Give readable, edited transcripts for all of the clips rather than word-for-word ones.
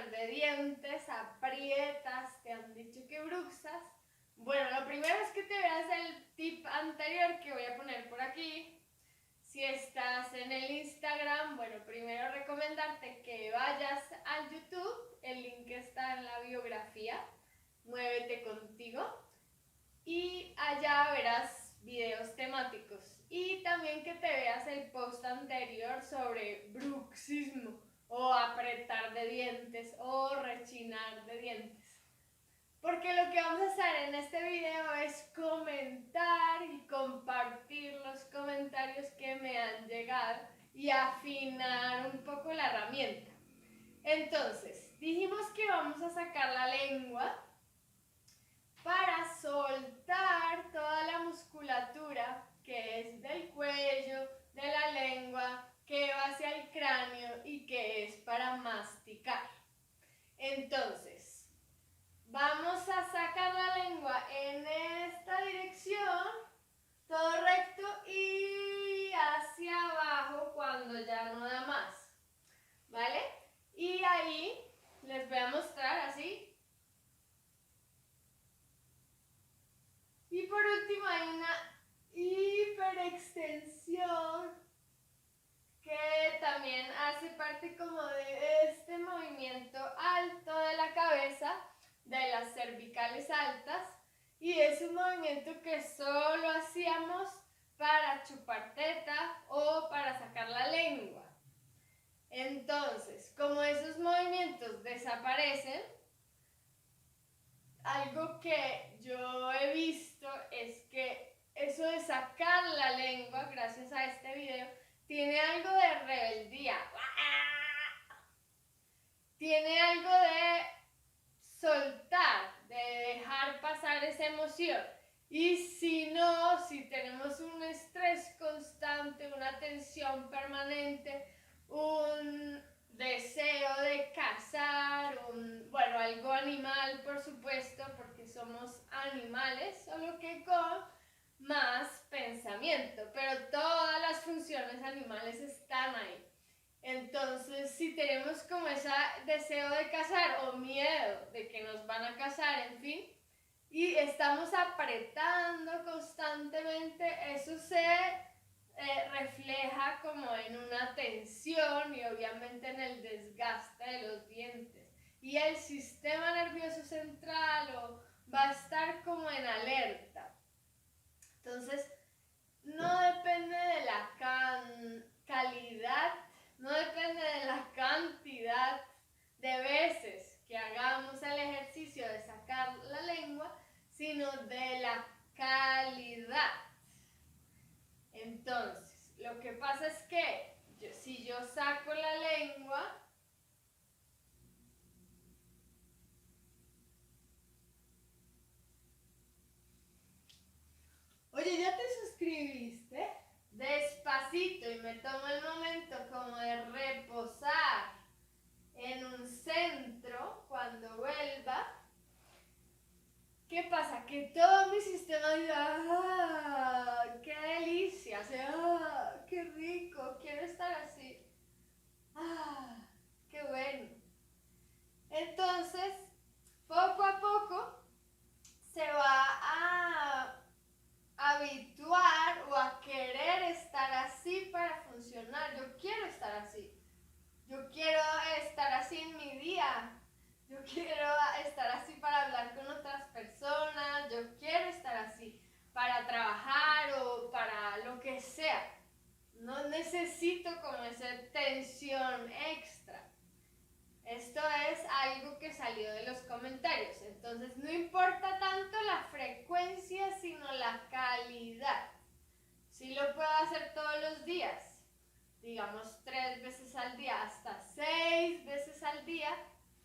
apretar de dientes, aprietas, te han dicho que bruxas. Bueno, lo primero es que te veas el tip anterior que voy a poner por aquí. Si estás en el Instagram, bueno, primero recomendarte que vayas al YouTube, el link está en la biografía, Muévete Contigo, y allá verás videos temáticos. Y también que te veas el post anterior sobre bruxismo, o apretar de dientes, o rechinar de dientes. Porque lo que vamos a hacer en este video es comentar y compartir los comentarios que me han llegado y afinar un poco la herramienta. Entonces, dijimos que vamos a sacar la lengua para soltar toda la musculatura que es del cuello, de la lengua, que va hacia el cráneo y que es para masticar. Entonces, vamos a sacar la lengua en esta dirección, todo recto y hacia abajo cuando ya no da más, ¿vale? Y ahí les voy a mostrar así. Y por último hay una hiperextensión que también hace parte como de este movimiento alto de la cabeza, de las cervicales altas, y es un movimiento que solo hacíamos para chupar teta o para sacar la lengua. Entonces, como esos movimientos desaparecen, algo que yo he visto es que eso de sacar la lengua, gracias a este video, tiene algo de rebeldía. Tiene algo de soltar, de dejar pasar esa emoción. Y si no, si tenemos un estrés constante, una tensión permanente, un deseo de cazar, bueno, algo animal por supuesto, porque somos animales, solo que con más pensamiento, pero todas las funciones animales están ahí. Entonces, si tenemos como ese deseo de cazar o miedo de que nos van a cazar, en fin, y estamos apretando constantemente, eso se refleja como en una tensión y obviamente en el desgaste de los dientes. Y el sistema nervioso central va a estar como en alerta. Entonces, no depende de la calidad, no depende de la cantidad de veces que hagamos el ejercicio de sacar la lengua, sino de la calidad. Entonces, lo que pasa es que si yo saco la lengua, oye, ¿ya te suscribiste? Despacito, y me tomo el momento como de reposar en un centro cuando vuelva. ¿Qué pasa? Que todo mi sistema dice, ¡ah! ¡Qué delicia! O sea, ¡ah! ¡Qué rico! Quiero estar así. ¡Ah! ¡Qué bueno! Entonces, poco a poco se va a habituar o a querer estar así para funcionar. Yo quiero estar así. Yo quiero estar así en mi día. Yo quiero estar así para hablar con otras personas. Yo quiero estar así para trabajar o para lo que sea. No necesito como esa tensión extra. Esto es algo que salió de los comentarios. Entonces no importa tanto la frecuencia, sino la calidad. Sí lo puedo hacer todos los días, digamos 3 veces al día, hasta 6 veces al día,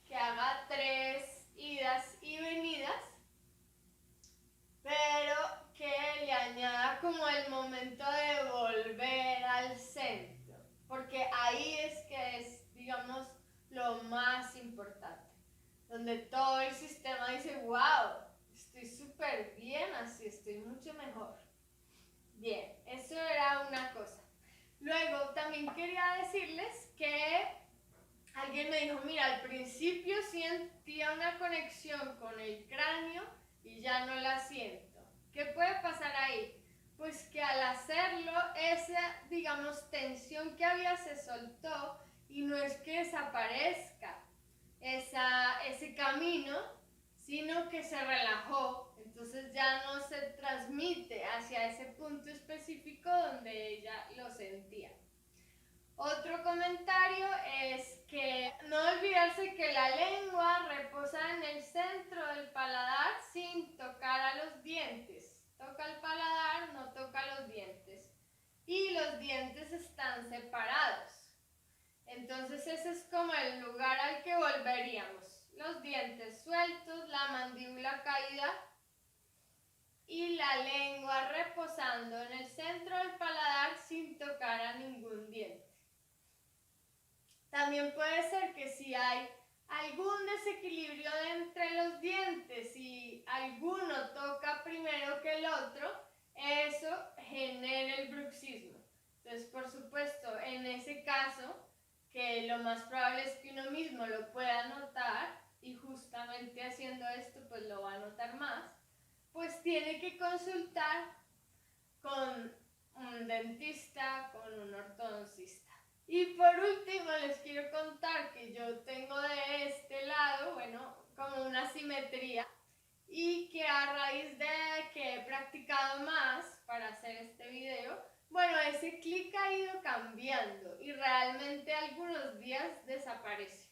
que haga 3 idas y venidas, pero que le añada como el momento de volver al centro, porque ahí es que es, digamos, lo más importante, donde todo el sistema dice, wow, estoy súper bien así, estoy mucho mejor. Bien, eso era una cosa. Luego también quería decirles que Alguien me dijo, mira, al principio sentía una conexión con el cráneo y ya no la siento. ¿Qué puede pasar ahí? Pues que al hacerlo, esa, digamos, tensión que había se soltó y no es que desaparezca ese camino, sino que se relajó. Entonces ya no se transmite hacia ese punto específico donde ella lo sentía. Otro comentario es que no olvidarse que la lengua reposa en el centro del paladar sin tocar a los dientes. Toca el paladar, no toca los dientes. Y los dientes están separados. Entonces ese es como el lugar al que volveríamos. Los dientes sueltos, la mandíbula caída y la lengua reposando en el centro del paladar sin tocar a ningún diente. También puede ser que si hay algún desequilibrio entre los dientes y alguno toca primero que el otro, eso genera el bruxismo. Entonces, por supuesto, en ese caso, que lo más probable es que uno mismo lo pueda notar, y justamente haciendo esto pues lo va a notar más, pues tiene que consultar con un dentista, con un ortodoncista. Y por último les quiero contar que yo tengo de este lado, bueno, como una simetría, y que a raíz de que he practicado más para hacer este video, bueno, ese clic ha ido cambiando y realmente algunos días desaparece.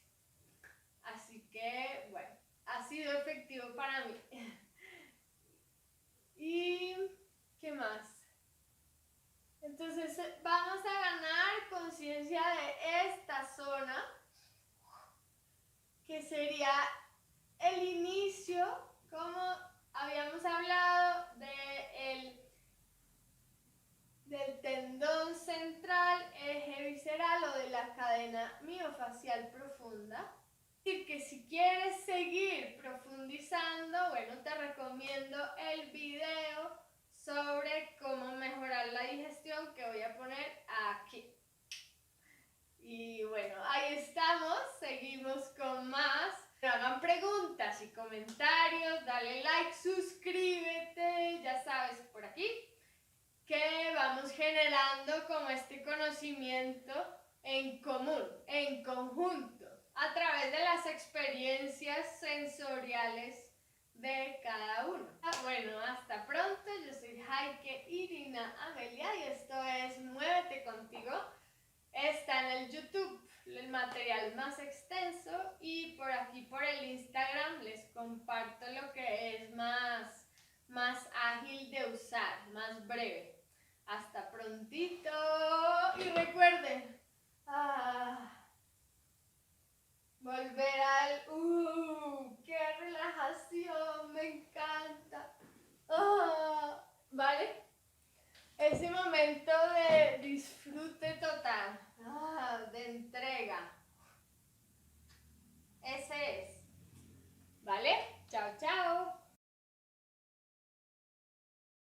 Así que, bueno, ha sido efectivo para mí. ¿Y qué más? Entonces vamos a ganar conciencia de esta zona, que sería el inicio, como habíamos hablado, del tendón central, eje visceral o de la cadena miofacial profunda. Es decir, que si quieres seguir profundizando, bueno, te recomiendo el video sobre cómo mejorar la digestión que voy a poner aquí. Y bueno, ahí estamos, seguimos con más. Hagan preguntas y comentarios, dale like, suscríbete, ya sabes, por aquí, que vamos generando como este conocimiento en común, en conjunto, a través de las experiencias sensoriales de cada uno. Bueno, hasta pronto, yo soy Heike Irina Amelia y esto es Muévete Contigo. Está en el YouTube el material más extenso y por aquí por el Instagram les comparto lo que es más